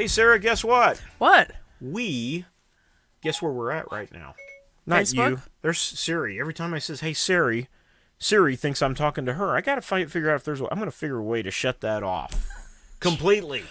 Hey, Sarah, guess what? What? Guess where we're at right now? Not Facebook? you. There's Siri. Every time I says, hey, Siri, Siri thinks I'm talking to her. I got to figure out if there's I'm going to figure a way to shut that off completely.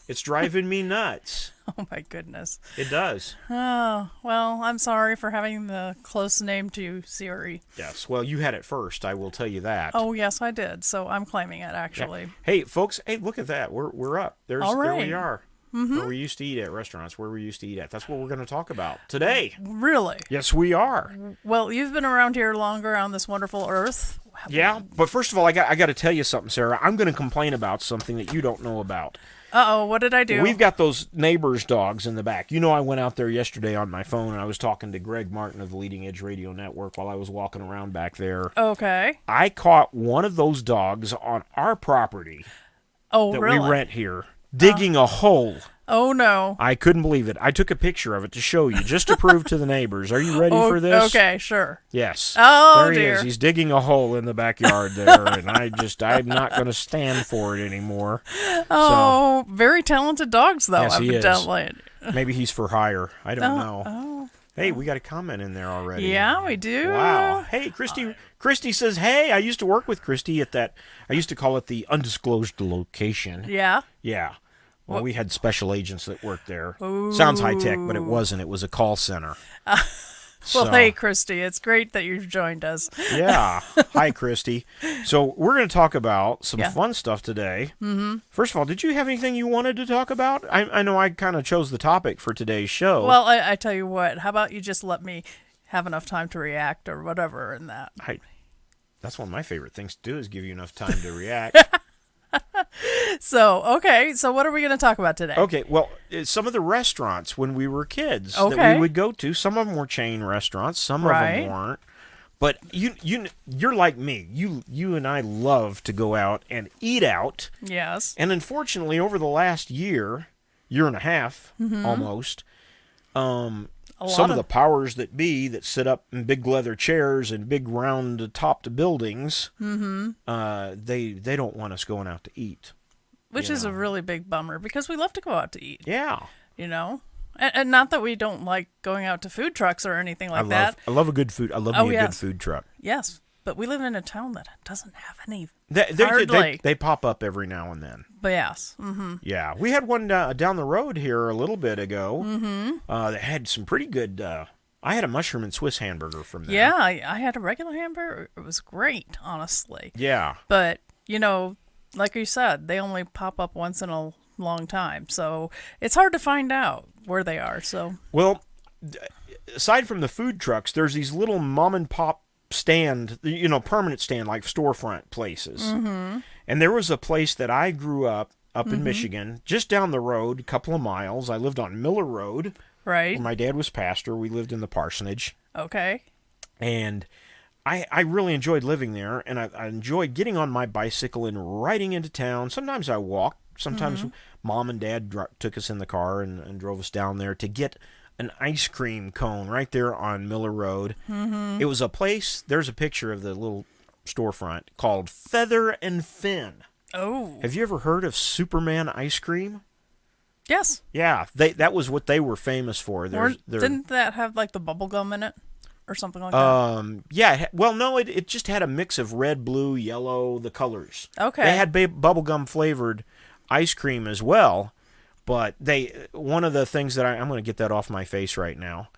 It's driving me nuts. Oh, my goodness. It does. Oh, well, I'm sorry for having the close name to Siri. Yes. Well, you had it first. I will tell you that. Oh, yes, I did. So I'm claiming it, actually. Yeah. Hey, folks. Hey, look at that. We're up. There we are. Where we used to eat at restaurants. Where we used to eat at. That's what we're going to talk about today. Really? Yes, we are. Well, you've been around here longer on this wonderful earth. Yeah, but first of all, I got to tell you something, Sarah. I'm going to complain about something that you don't know about. Uh-oh, what did I do? We've got those neighbors' dogs in the back. You know, I went out there yesterday on my phone, and I was talking to Greg Martin of the Leading Edge Radio Network while I was walking around back there. Okay. I caught one of those dogs on our property Oh, really? that we rent here, digging a hole. Oh, no. I couldn't believe it. I took a picture of it to show you, just to prove to the neighbors. Are you ready for this? Okay, sure. Yes. Oh, there he dear. is. He's digging a hole in the backyard there, and I'm not going to stand for it anymore. Oh, very talented dogs, though, Yes, he is. evidently. Maybe he's for hire. I don't know. Oh. Hey, we got a comment in there already. Yeah, we do. Wow. Hey, Christy says, hey, I used to work with Christy at that, I used to call it the undisclosed location. Yeah? Yeah. Well, we had special agents that worked there. Ooh. Sounds high-tech, but it wasn't. It was a call center. Well, hey, Christy, it's great that you've joined us. Yeah. Hi, Christy. So we're going to talk about some Yeah. fun stuff today. Mm-hmm. First of all, did you have anything you wanted to talk about? I know I kind of chose the topic for today's show. Well, I tell you what, how about you just let me have enough time to react or whatever in that. That's one of my favorite things to do is give you enough time to react. So what are we going to talk about today? Okay, well, some of the restaurants when we were kids that Okay. we would go to, some of them were chain restaurants, some of Right. them weren't. But you're like me. You and I love to go out and eat out. Yes. And unfortunately, over the last year and a half, almost, some of the powers that be that sit up in big leather chairs and big round-topped buildings, they don't want us going out to eat. Which is a really big bummer because we love to go out to eat, Yeah. you know? And not that we don't like going out to food trucks or anything like that. I love a good food. I love me a good food truck. Yes, but we live in a town that doesn't have any. They pop up every now and then. But yes. Mm-hmm. Yeah. We had one down the road here a little bit ago that had some pretty good... I had a mushroom and Swiss hamburger from there. Yeah, I had a regular hamburger. It was great, honestly. Yeah. But, you know, like you said, they only pop up once in a long time. So it's hard to find out where they are. So Well, aside from the food trucks, there's these little mom and pop stand, permanent stand, like storefront places. Mm-hmm. And there was a place that I grew up in Michigan, just down the road, a couple of miles. I lived on Miller Road. right. Where my dad was pastor. We lived in the parsonage. Okay. And I really enjoyed living there, and I enjoyed getting on my bicycle and riding into town. Sometimes I walked. Sometimes Mom and Dad took us in the car and drove us down there to get an ice cream cone right there on Miller Road. Mm-hmm. It was a place, there's a picture of the little storefront called Feather and Fin. Oh. Have you ever heard of Superman ice cream? Yes. Yeah, that was what they were famous for. Didn't that have like the bubble gum in it or something like that? Yeah. Well, no, it just had a mix of red, blue, yellow, the colors. Okay. They had bubblegum flavored ice cream as well, but one of the things that I'm going to get that off my face right now.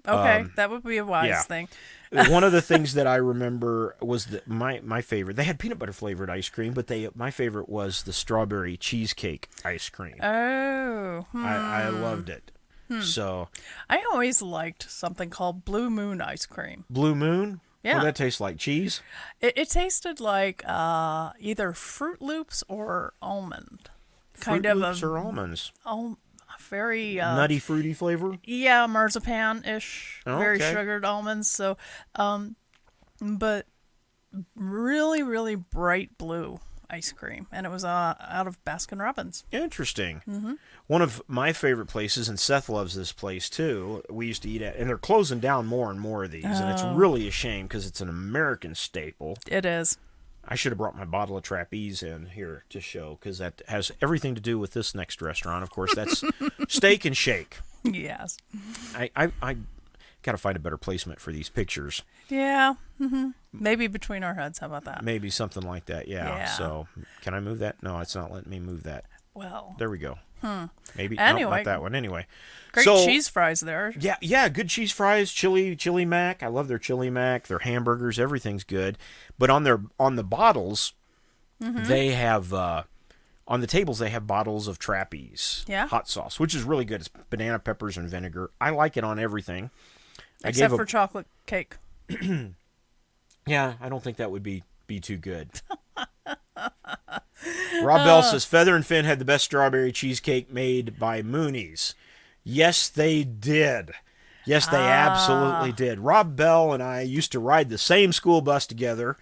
Okay, that would be a wise thing. One of the things that I remember was my favorite. They had peanut butter flavored ice cream, but my favorite was the strawberry cheesecake ice cream. Oh. I loved it. So I always liked something called Blue Moon ice cream. Blue Moon? Yeah. Well, that tastes like cheese. It tasted like either Fruit Loops or almond. Fruit Loops or almonds? Very nutty, fruity flavor? Yeah, marzipan-ish. Oh, very okay. sugared almonds. So, but really, really bright blue ice cream. And it was out of Baskin-Robbins. Interesting. Mm-hmm. One of my favorite places, and Seth loves this place too, we used to eat at, and they're closing down more and more of these, and it's really a shame because it's an American staple. It is. I should have brought my bottle of trapeze in here to show, because that has everything to do with this next restaurant. Of course, that's Steak and Shake. Yes. I got to find a better placement for these pictures. Yeah. Maybe between our heads. How about that? Maybe something like that. Yeah. So can I move that? No, it's not letting me move that. Well. There we go. Maybe anyway, no, not that one. Anyway. Great cheese fries there. Yeah, good cheese fries, chili mac. I love their chili mac, their hamburgers, everything's good. But on the bottles, they have on the tables they have bottles of trapeze hot sauce, which is really good. It's banana peppers and vinegar. I like it on everything. Except for chocolate cake. Yeah, I don't think that would be too good. Rob Bell says Feather and Fin had the best strawberry cheesecake made by Mooney's. Yes, they did. Yes, they absolutely did. Rob Bell and I used to ride the same school bus together,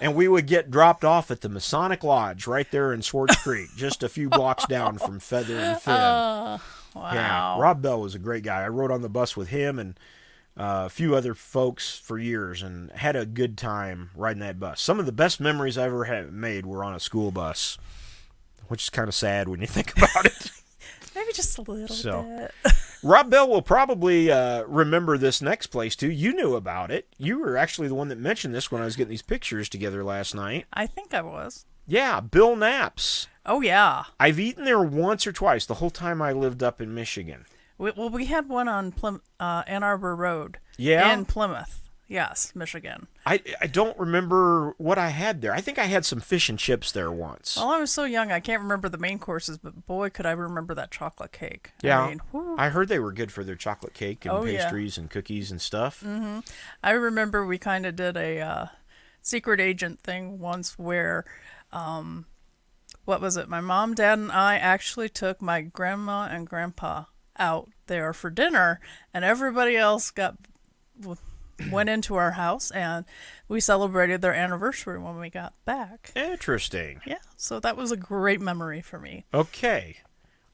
and we would get dropped off at the Masonic Lodge right there in Swartz Creek, just a few blocks down from Feather and Fin. Wow. Yeah, Rob Bell was a great guy. I rode on the bus with him and a few other folks for years and had a good time riding that bus. Some of the best memories I ever had made were on a school bus, which is kind of sad when you think about it. Maybe just a little bit. Rob Bell will probably remember this next place, too. You knew about it. You were actually the one that mentioned this when I was getting these pictures together last night. I think I was. Yeah, Bill Knapp's. Oh, yeah. I've eaten there once or twice the whole time I lived up in Michigan. We had one on Ann Arbor Road. Yeah? In Plymouth. Yes, Michigan. I don't remember what I had there. I think I had some fish and chips there once. Well, I was so young, I can't remember the main courses, but boy, could I remember that chocolate cake. Yeah, I heard they were good for their chocolate cake and pastries and cookies and stuff. Mm-hmm. I remember we kind of did a secret agent thing once where, what was it? My mom, dad, and I actually took my grandma and grandpa out there for dinner, and everybody else went into our house, and we celebrated their anniversary when we got back. Interesting. Yeah, so that was a great memory for me. Okay.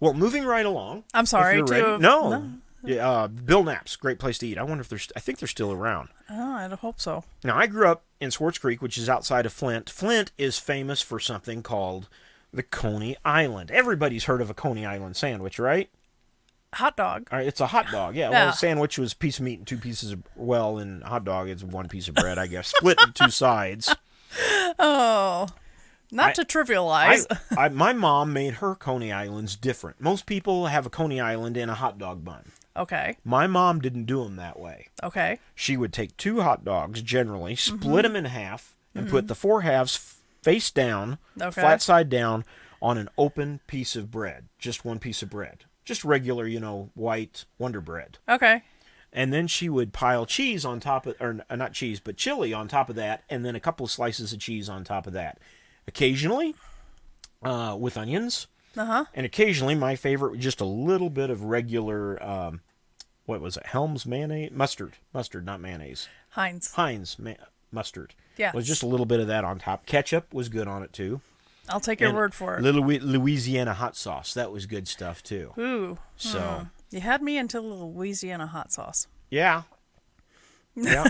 Well, moving right along. I'm sorry. No. Yeah, Bill Knapp's, great place to eat. I wonder if I think they're still around. Oh, I hope so. Now, I grew up in Swartz Creek, which is outside of Flint. Flint is famous for something called the Coney Island. Everybody's heard of a Coney Island sandwich, right? Hot dog. All right, it's a hot dog, yeah. Well, a sandwich was a piece of meat and two pieces of, and hot dog is one piece of bread, I guess, split in two sides. Oh, not to trivialize. My mom made her Coney Islands different. Most people have a Coney Island in a hot dog bun. Okay. My mom didn't do them that way. Okay. She would take two hot dogs, generally, split them in half, and put the four halves face down, flat side down, on an open piece of bread. Just one piece of bread. Just regular, white Wonder Bread. Okay. And then she would pile cheese on top of, or not cheese, but chili on top of that, and then a couple of slices of cheese on top of that. Occasionally, with onions. Uh-huh. And occasionally, my favorite, just a little bit of regular, what was it, Helms mayonnaise? Mustard, not mayonnaise. Heinz mustard. Yeah. It was just a little bit of that on top. Ketchup was good on it, too. I'll take your word for it. Little Louisiana hot sauce. That was good stuff, too. Ooh. So. You had me until the Louisiana hot sauce. Yeah. Yeah.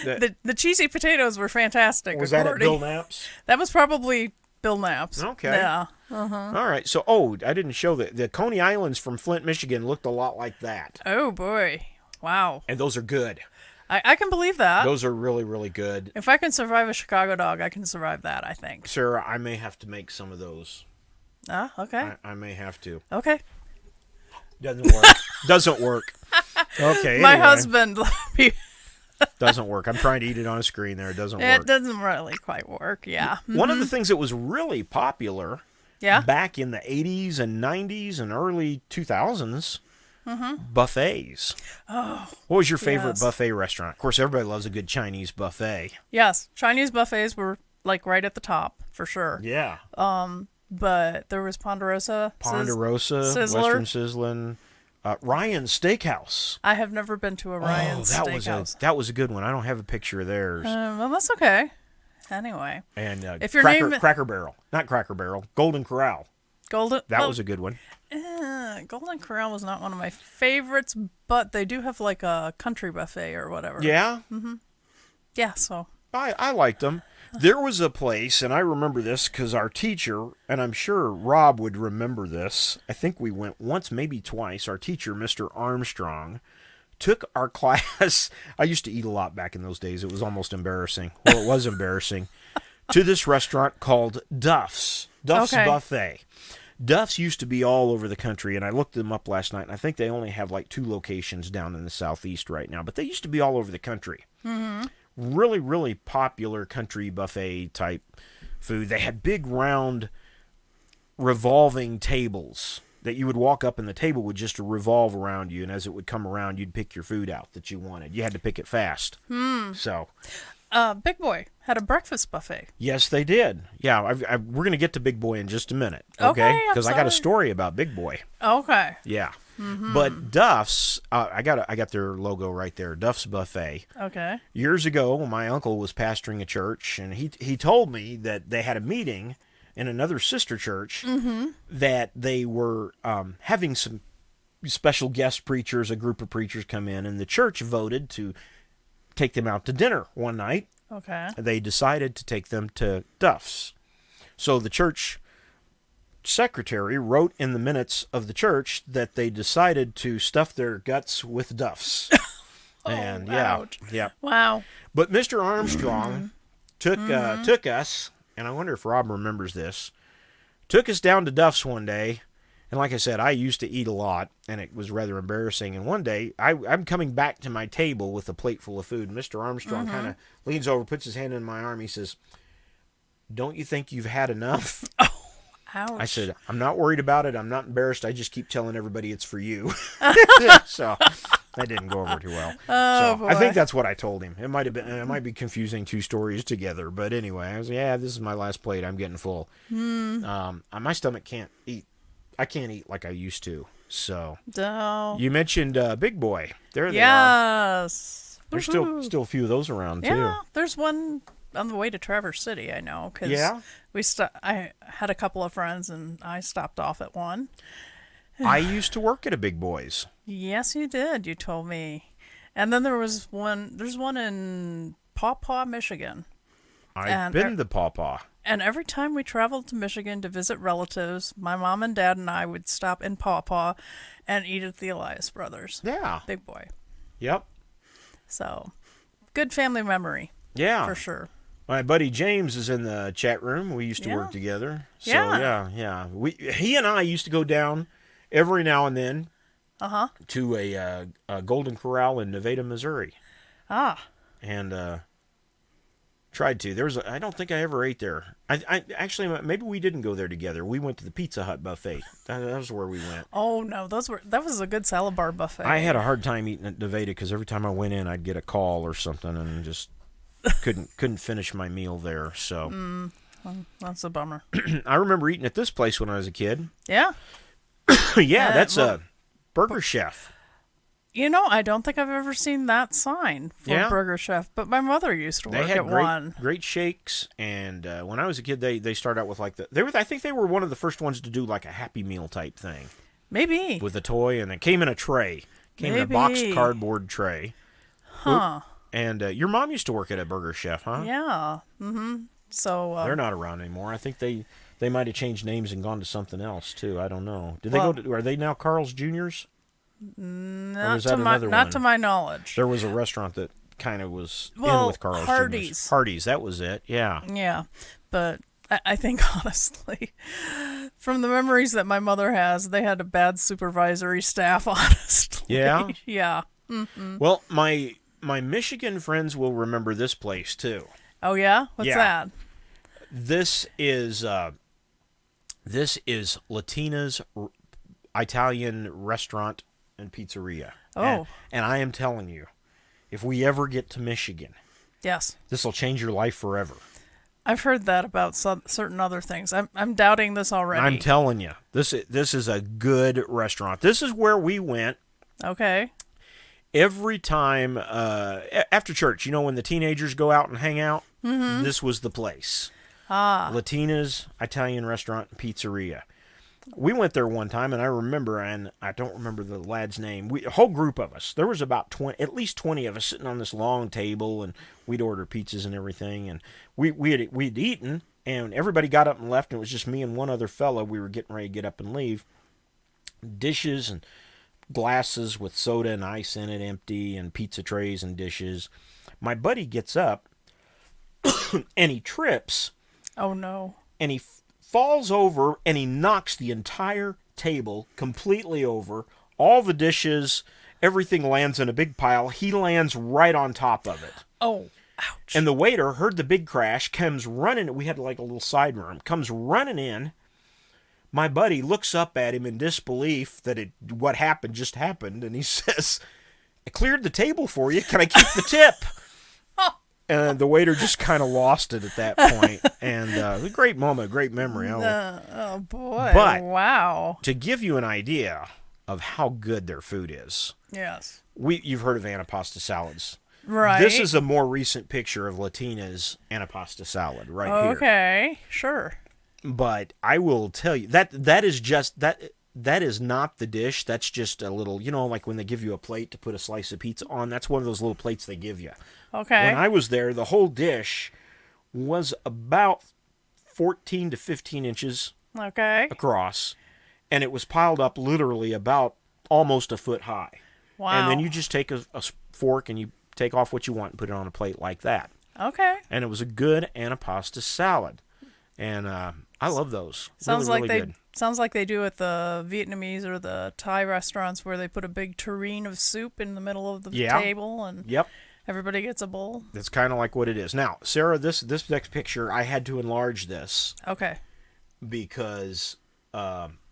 The cheesy potatoes were fantastic. Was that at Bill Knapp's? That was probably Bill Knapp's. Okay. Yeah. Uh-huh. All right. So, I didn't show that. The Coney Islands from Flint, Michigan looked a lot like that. Oh, boy. Wow. And those are good. I can believe that. Those are really, really good. If I can survive a Chicago dog, I can survive that, I think. Sarah, I may have to make some of those. Okay. I may have to. Okay. Doesn't work. Okay. My husband. Doesn't work. I'm trying to eat it on a screen there. It doesn't work. It doesn't really quite work, yeah. One of the things that was really popular back in the 80s and 90s and early 2000s, buffets. Oh. What was your favorite buffet restaurant? Of course, everybody loves a good Chinese buffet. Yes. Chinese buffets were like right at the top, for sure. Yeah. But there was Ponderosa, Western Sizzlin', Ryan's Steakhouse. I have never been to a Ryan's Steakhouse. That was a good one. I don't have a picture of theirs. Well, that's okay. Anyway. And if your Cracker Barrel. Not Cracker Barrel. Golden Corral. That was a good one. Golden Corral was not one of my favorites, but they do have like a country buffet or whatever. Yeah? Mm-hmm. Yeah, so. I liked them. There was a place, and I remember this because our teacher, and I'm sure Rob would remember this. I think we went once, maybe twice. Our teacher, Mr. Armstrong, took our class. I used to eat a lot back in those days. It was almost embarrassing. Well, it was embarrassing. To this restaurant called Duffs Buffet. Duffs used to be all over the country, and I looked them up last night, and I think they only have like 2 locations down in the southeast right now, but they used to be all over the country. Mm-hmm. Really, really popular country buffet type food. They had big round revolving tables that you would walk up and the table would just revolve around you, and as it would come around, you'd pick your food out that you wanted. You had to pick it fast. So... Big Boy had a breakfast buffet. Yes, they did. Yeah, we're going to get to Big Boy in just a minute, okay? Because I got a story about Big Boy. Okay. Yeah. Mm-hmm. But Duffs, I got their logo right there, Duffs Buffet. Okay. Years ago, my uncle was pastoring a church, and he told me that they had a meeting in another sister church that they were having some special guest preachers, a group of preachers come in, and the church voted to take them out to dinner one night. Okay. They decided to take them to Duffs. So the church secretary wrote in the minutes of the church that they decided to stuff their guts with Duffs. And ouch. yeah. Wow. But Mr. Armstrong took us, and I wonder if Rob remembers this, took us down to Duffs one day. And like I said, I used to eat a lot, and it was rather embarrassing. And one day, I'm coming back to my table with a plate full of food. And Mr. Armstrong kind of leans over, puts his hand in my arm. He says, "Don't you think you've had enough?" Oh, ouch. I said, "I'm not worried about it. I'm not embarrassed. I just keep telling everybody it's for you." So that didn't go over too well. Oh, boy. I think that's what I told him. It might be confusing 2 stories together. But anyway, I was, this is my last plate. I'm getting full. My stomach can't eat. I can't eat like I used to. So No. you mentioned Big Boy. There they are. Yes. There's Woohoo. still a few of those around too. Yeah, there's one on the way to Traverse City, I know. Cause Yeah? I had a couple of friends, and I stopped off at one. I used to work at a Big Boy's. Yes, you did. You told me. And then there's one in Paw Paw, Michigan. I've been to Paw Paw. And every time we traveled to Michigan to visit relatives, my mom and dad and I would stop in Paw Paw and eat at the Elias Brothers. Yeah. Big Boy. Yep. So, good family memory. Yeah. For sure. My buddy James is in the chat room. We used to work together. So yeah. He and I used to go down every now and then to a Golden Corral in Nevada, Missouri. And tried to. I don't think I ever ate there. I actually, maybe we didn't go there together. We went to the Pizza Hut buffet. That was where we went. Oh no, that was a good salad bar buffet. I had a hard time eating at Nevada because every time I went in, I'd get a call or something, and just couldn't finish my meal there. So that's a bummer. I remember eating at this place when I was a kid. Yeah. That's a Burger Chef. You know, I don't think I've ever seen that sign for Burger Chef, but my mother used to work at one. Great shakes, and when I was a kid, they started out with like I think they were one of the first ones to do like a Happy Meal type thing. Maybe. With a toy, and it came in a tray. Came in a boxed cardboard tray. Huh. And your mom used to work at a Burger Chef, huh? Yeah. Mm-hmm. So they're not around anymore. I think they might have changed names and gone to something else too. I don't know. Did they go to? Are they now Carl's Jr.'s? Not to my knowledge. There was a restaurant that kind of was in with Carl's Hardee's. Jr.'s. Hardee's, that was it. Yeah. Yeah, but I think honestly, from the memories that my mother has, they had a bad supervisory staff. Honestly. Yeah. Yeah. Mm-hmm. Well, my Michigan friends will remember this place too. Oh yeah, what's that? This is Latina's Italian Restaurant and Pizzeria. Oh. And I am telling you, if we ever get to Michigan, yes, this will change your life forever. I've heard that about certain other things. I'm doubting this already. I'm telling you, this is a good restaurant. This is where we went. Okay. Every time after church, when the teenagers go out and hang out, this was the place. Latina's Italian Restaurant and Pizzeria. We went there one time, and I don't remember the lad's name. A whole group of us. There was about 20, at least 20 of us sitting on this long table, and we'd order pizzas and everything. And we'd eaten, and everybody got up and left, and it was just me and one other fella. We were getting ready to get up and leave. Dishes and glasses with soda and ice in it empty, and pizza trays and dishes. My buddy gets up, and he trips. Oh, no. And he falls over, and he knocks the entire table completely over. All the dishes, everything lands in a big pile. He lands right on top of it. Oh, ouch. And the waiter heard the big crash, comes running. We had like a little side room. Comes running in. My buddy looks up at him in disbelief that what happened just happened, and he says, "I cleared the table for you. Can I keep the tip?" And the waiter just kind of lost it at that point. And a great moment, a great memory. Oh, boy. But wow. to give you an idea of how good their food is, Yes. you've heard of antipasta salads. Right. This is a more recent picture of Latina's antipasta salad right here. Okay. Sure. But I will tell you, that is just, that is not the dish. That's just a little, like when they give you a plate to put a slice of pizza on, that's one of those little plates they give you. Okay. When I was there, the whole dish was about 14 to 15 inches Okay. across, and it was piled up literally about almost a foot high. Wow. And then you just take a fork and you take off what you want and put it on a plate like that. Okay. And it was a good antipasta salad. And I love those. Sounds really, like really they good. sounds like they do at the Vietnamese or the Thai restaurants where they put a big tureen of soup in the middle of the table and Yep. everybody gets a bowl. That's kind of like what it is. Now, Sarah, this next picture, I had to enlarge this Okay. because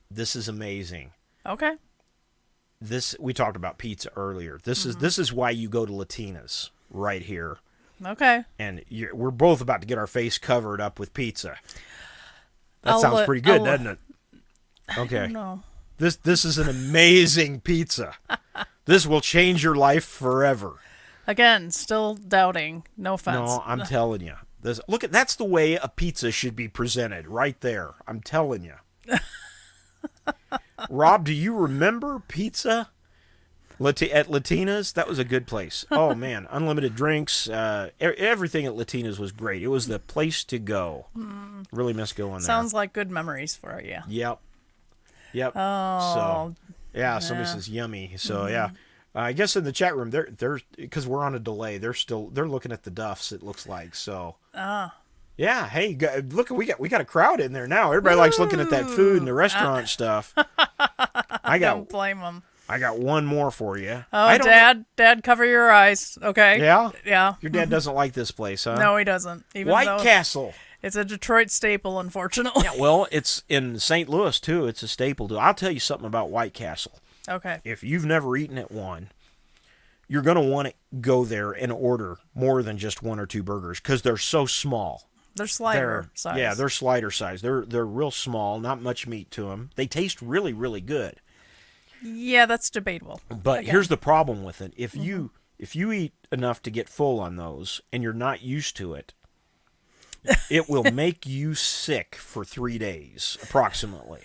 this is amazing. Okay. We talked about pizza earlier. This is why you go to Latinas right here. Okay. And we're both about to get our face covered up with pizza. That sounds pretty good, doesn't it? Okay. No. This is an amazing pizza. This will change your life forever. Again, still doubting. No offense. No, I'm telling you. That's the way a pizza should be presented, right there. I'm telling you. Rob, do you remember pizza at Latina's? That was a good place. Oh, man. Unlimited drinks. Everything at Latina's was great. It was the place to go. Really miss going there. Sounds like good memories for you. Yep. Yep. Oh. So, yeah, somebody says yummy. So, yeah. I guess in the chat room, they're because we're on a delay. They're looking at the Duffs. It looks like so. Yeah. Hey, look, we got a crowd in there now. Everybody likes looking at that food and the restaurant stuff. Don't blame them. I got one more for you. Oh, Dad, cover your eyes. Okay. Yeah. Yeah. Your dad doesn't like this place, huh? No, he doesn't. White Castle. It's a Detroit staple, unfortunately. Yeah. Well, it's in St. Louis too. It's a staple. I'll tell you something about White Castle. Okay. If you've never eaten at one, you're going to want to go there and order more than just one or two burgers because they're so small. They're slider size. Yeah, they're slider size. They're real small, not much meat to them. They taste really, really good. Yeah, that's debatable. But here's the problem with it. If you eat enough to get full on those and you're not used to it, it will make you sick for 3 days, approximately.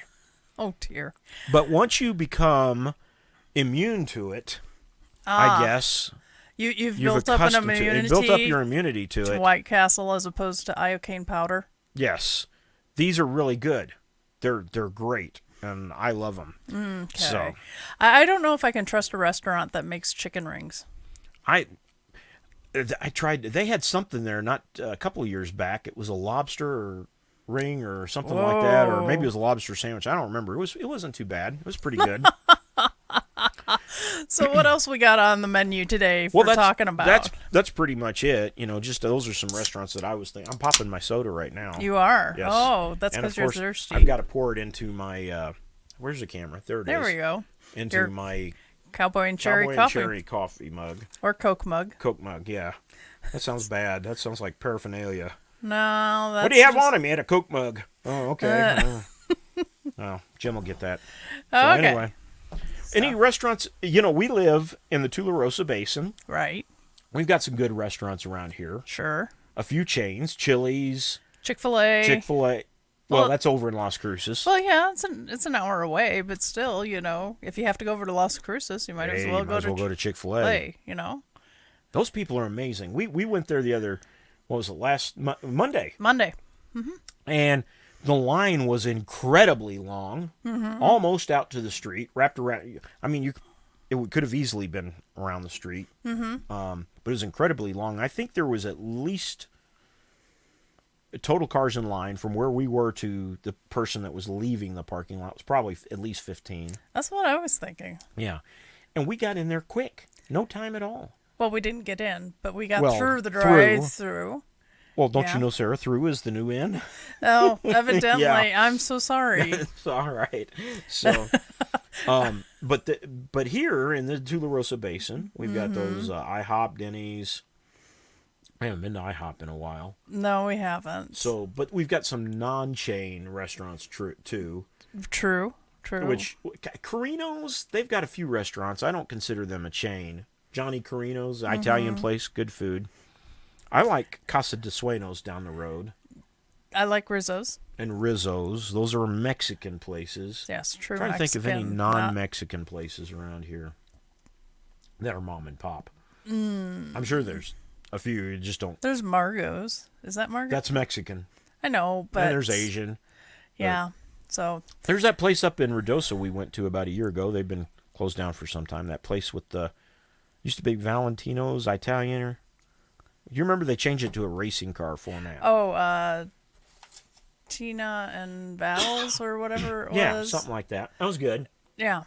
Oh, dear. But once you become immune to it, I guess you've built up an immunity. It built up your immunity to it. White Castle as opposed to iocane powder. Yes, these are really good. They're great, and I love them. Okay. So I don't know if I can trust a restaurant that makes chicken rings. I tried. They had something there not a couple of years back. It was a lobster ring or something like that, or maybe it was a lobster sandwich. I don't remember. It wasn't too bad. It was pretty good. So what else we got on the menu today for talking about? That's pretty much it. Just those are some restaurants that I was thinking. I'm popping my soda right now. You are? Yes. Oh, that's because you're thirsty. I've got to pour it into my, where's the camera? There it is. There we go. Into my Cowboy and Cherry coffee mug. Or Coke mug. Coke mug, yeah. That sounds bad. That sounds like paraphernalia. No, that's what do you have on him? He had a Coke mug. Oh, okay. Oh, Jim will get that. So okay. Anyway. Any restaurants, we live in the Tularosa Basin. Right. We've got some good restaurants around here. Sure. A few chains, Chili's. Chick-fil-A. Chick-fil-A. Well, Well, that's over in Las Cruces. well, yeah, it's an hour away, but still, if you have to go over to Las Cruces, you might as Hey, well you might as well go to Chick-fil-A. Chick-fil-A. Those people are amazing. We went there the other, what was it, last Monday. Monday. And the line was incredibly long, almost out to the street, wrapped around. I mean, could have easily been around the street, but it was incredibly long. I think there was at least total cars in line from where we were to the person that was leaving the parking lot was probably at least 15. That's what I was thinking. Yeah, and we got in there quick, no time at all. Well, we didn't get in, but we got Well, through the through. drive-through. Well, don't Yeah. you know, Sarah, through is the new in. Oh, evidently, Yeah. I'm so sorry. It's all right. So, but here in the Tularosa Basin, we've got those IHOP, Denny's. I haven't been to IHOP in a while. No, we haven't. So, but we've got some non-chain restaurants too. True. Which Carino's, they've got a few restaurants. I don't consider them a chain. Johnny Carino's, Italian place, good food. I like Casa de Sueños down the road. I like Rizzo's. And Rizzo's. Those are Mexican places. Yes, true. I'm trying to think of any Mexican, non-Mexican places around here that are mom and pop. I'm sure there's a few. You just don't. There's Margot's. Is that Margot? That's Mexican. I know, but And there's Asian. Yeah. So There's that place up in Ruidoso we went to about a year ago. They've been closed down for some time. That place with the used to be Valentino's Italian. You remember they changed it to a racing car format? Tina and Val's or whatever it Yeah, was. something like that. That was good. Yeah.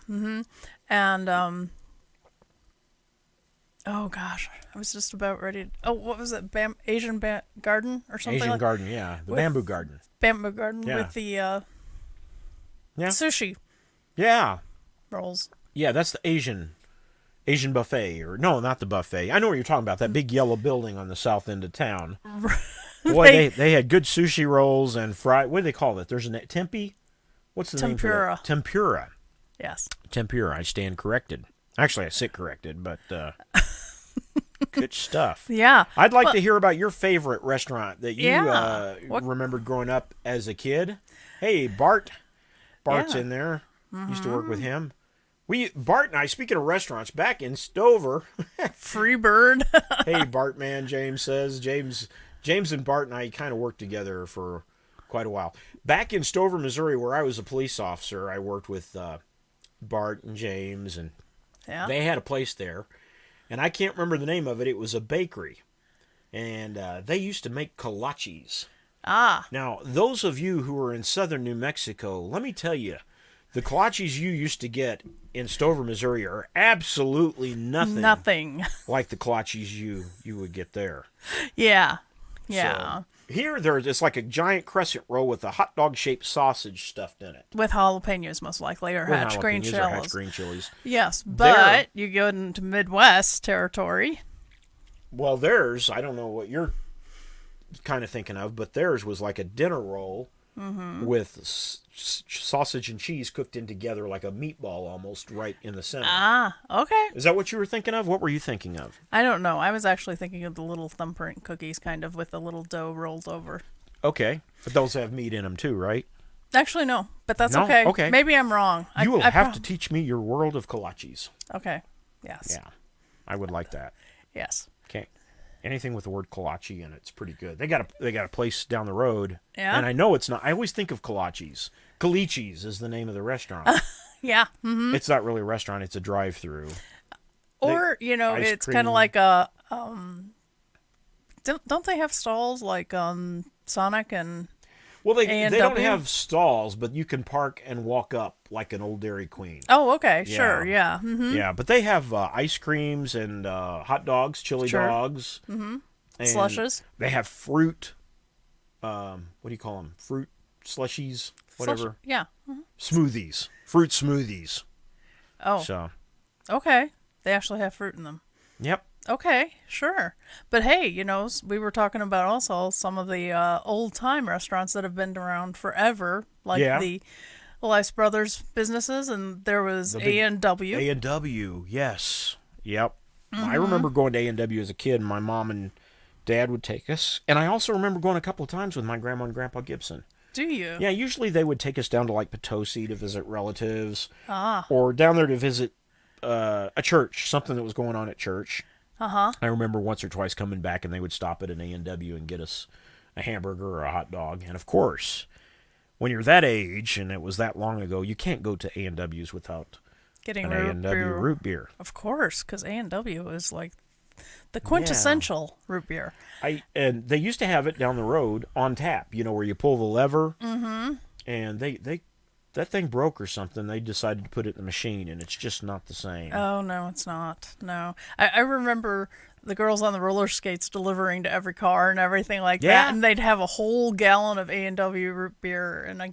And oh gosh, I was just about ready. What was it? Asian Garden or something? Asian like Garden, yeah, the with- Bamboo Garden. Bamboo Garden Yeah. with the Yeah, sushi yeah, rolls. yeah. That's the Asian buffet, or no, not the buffet. I know what you're talking about. That big yellow building on the south end of town. Boy, they had good sushi rolls and fried. What do they call it? There's a tempe. What's the name for Tempura. that? Tempura. Yes. Tempura. I stand corrected. Actually, I sit corrected, but good stuff. Yeah. I'd like to hear about your favorite restaurant that you Yeah. What- remembered growing up as a kid. Hey, Bart. Bart's Yeah. in there. Used to work with him. Bart and I, speaking of restaurants, back in Stover. Free bird. Hey, Bart, man, James says. James and Bart and I kind of worked together for quite a while. Back in Stover, Missouri, where I was a police officer, I worked with Bart and James, and Yeah. they had a place there. And I can't remember the name of it. It was a bakery. And they used to make kolaches. Ah. Now, those of you who are in southern New Mexico, let me tell you, the kolaches you used to get in Stover, Missouri are absolutely nothing like the kolaches you would get there. Yeah. Yeah. So, here, it's like a giant crescent roll with a hot dog-shaped sausage stuffed in it. With jalapenos, most likely, or With hatch green jalapenos or hatch chilies. green chilies. Yes, There- but you go into Midwest territory. Well, I don't know what you're kind of thinking of, but theirs was like a dinner roll with sausage and cheese cooked in together like a meatball almost right in the center. Ah, okay. Is that what you were thinking of? What were you thinking of? I don't know. I was actually thinking of the little thumbprint cookies, kind of with the little dough rolled over. Okay, but those have meat in them too, right? Actually, no, but that's No? okay. Okay. Maybe I'm wrong. You will have to teach me your world of kolaches. Okay. Yes. Yeah, I would like that. Yes. Okay, anything with the word kolache in it's pretty good. They got a place down the road, Yeah? and I know it's not. I always think of kolaches. Kalichis is the name of the restaurant. Yeah. Mm-hmm. It's not really a restaurant; it's a drive-through. Or ice it's kind cream. of like a Don't they have stalls like Sonic and? Well, they A&W? don't have stalls, but you can park and walk up like an old Dairy Queen. Oh, okay, Yeah. sure, yeah. Mm-hmm. Yeah, but they have ice creams and hot dogs, chili Sure. dogs. Mm-hmm. Slushes. They have fruit. What do you call them? Fruit slushies, whatever. Yeah. Mhm. Smoothies, fruit smoothies. Oh, So, okay. They actually have fruit in them. yep. Okay, sure. But hey, we were talking about also some of the old-time restaurants that have been around forever, like Yeah. the Elias Brothers businesses, and there was The big A&W. A&W, yes. Yep. I Mm-hmm. remember going to A&W as a kid, and my mom and dad would take us. And I also remember going a couple of times with my grandma and grandpa Gibson. Do you? Yeah, usually they would take us down to like Potosi to visit relatives, Ah. or down there to visit a church, something that was going on at church. Uh-huh. I remember once or twice coming back, and they would stop at an A&W and get us a hamburger or a hot dog. And of course, when you're that age, and it was that long ago, you can't go to A&Ws without Getting an root A&W beer. root beer. Of course, because A&W is like the quintessential root beer. And they used to have it down the road on tap, where you pull the lever, and that thing broke or something. They decided to put it in the machine, and it's just not the same. Oh, no, it's not. No. I remember the girls on the roller skates delivering to every car and everything like Yeah. that, and they'd have a whole gallon of A&W root beer in a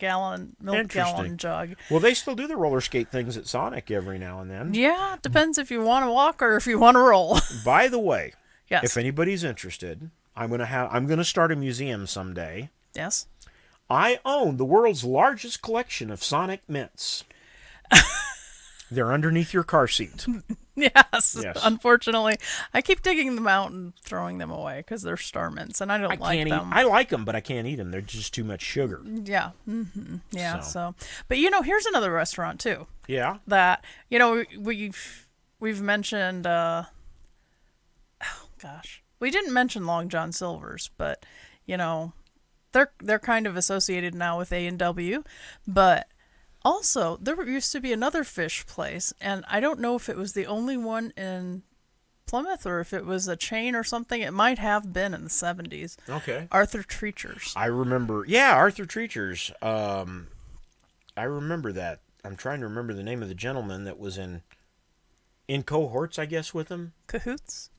milk gallon jug. Well, they still do the roller skate things at Sonic every now and then. Yeah, it depends if you want to walk or if you want to roll. By the way, Yes. if anybody's interested, I'm gonna start a museum someday. Yes. I own the world's largest collection of Sonic mints. They're underneath your car seat. Yes. Yes. Unfortunately, I keep digging them out and throwing them away because they're star mints, and I don't like them. I like them, but I can't eat them. They're just too much sugar. Yeah. Yeah. So. But here's another restaurant too Yeah. that we've mentioned. Oh gosh, we didn't mention Long John Silver's, but they're kind of associated now with A&W, but. Also, there used to be another fish place, and I don't know if it was the only one in Plymouth or if it was a chain or something. It might have been in the 70s. Okay. Arthur Treacher's. I remember. Yeah, Arthur Treacher's. I remember that. I'm trying to remember the name of the gentleman that was in cohorts, I guess, with him. Cahoots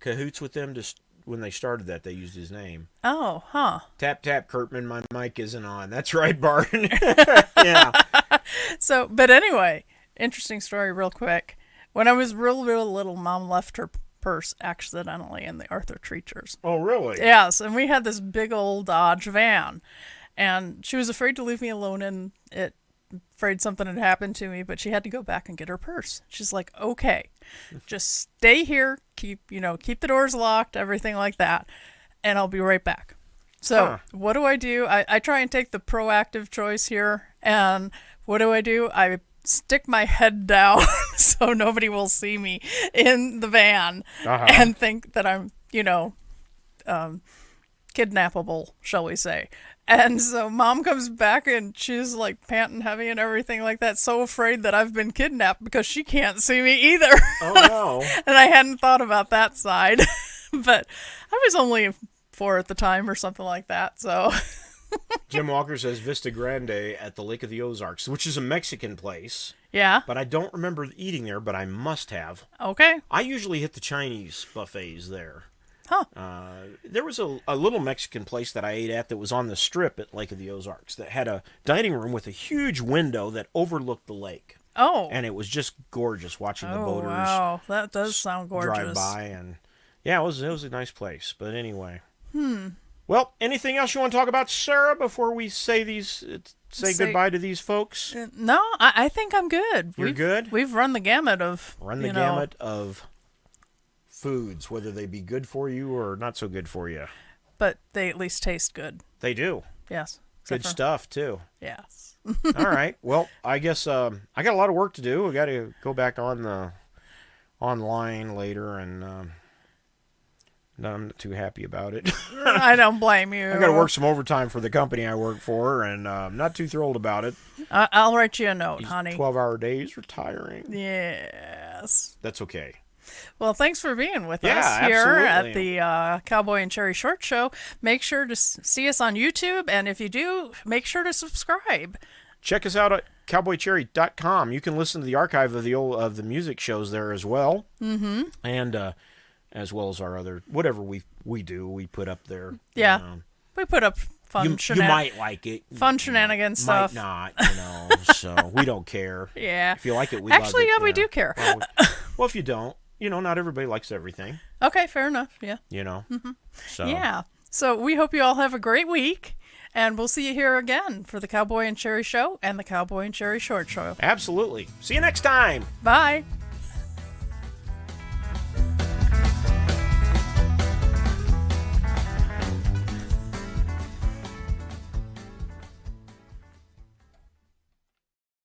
with them. Just when they started that, they used his name. Oh, huh. Tap, tap, Kurtman, my mic isn't on. That's right, Barton. Yeah. So, but anyway, interesting story real quick. When I was real little, Mom left her purse accidentally in the Arthur Treacher's. Oh, really? Yes, and we had this big old Dodge van, and she was afraid to leave me alone in it, afraid something had happened to me, but she had to go back and get her purse. She's like, okay, just stay here, keep the doors locked, everything like that, and I'll be right back. So what do? I try and take the proactive choice here, and what do? I stick my head down so nobody will see me in the van and think that I'm, kidnappable, shall we say. And so Mom comes back and she's like panting heavy and everything like that, so afraid that I've been kidnapped because she can't see me either. Oh, no. And I hadn't thought about that side. But I was only 4 at the time or something like that, so... Jim Walker says Vista Grande at the Lake of the Ozarks, which is a Mexican place. Yeah. But I don't remember eating there, but I must have. Okay. I usually hit the Chinese buffets there. Huh. There was a little Mexican place that I ate at that was on the strip at Lake of the Ozarks that had a dining room with a huge window that overlooked the lake. Oh. And it was just gorgeous watching the boaters. Wow. That does sound gorgeous. Drive by, and yeah, it was a nice place. But anyway. Well, anything else you want to talk about, Sarah, before we say goodbye to these folks? No, I think I'm good. You're good? We've run the gamut of gamut of foods, whether they be good for you or not so good for you. But they at least taste good. They do. Yes. Good stuff, too. Yes. All right. Well, I guess I got a lot of work to do. I got to go back online later, and I'm not too happy about it. I don't blame you. I got to work some overtime for the company I work for, and I'm not too thrilled about it. I'll write you a note, These honey. 12-hour days, retiring. Yes. That's okay. Well, thanks for being with Yeah, us here absolutely. at the Cowboy and Cherry Short Show. Make sure to see us on YouTube, and if you do, make sure to subscribe. Check us out at cowboycherry.com. You can listen to the archive of the music shows there as well. Mm-hmm. And as well as our other, whatever we do, we put up there. Yeah. We put up fun you might like it. Fun shenanigans stuff. Might not, so we don't care. Yeah. If you like it, we Actually, love it. yeah, we do care. Well, if you don't, not everybody likes everything. Okay, fair enough. Yeah. Mm-hmm. So. Yeah. So we hope you all have a great week, and we'll see you here again for the Cowboy and Cherry Show and the Cowboy and Cherry Short Show. Absolutely. See you next time. Bye.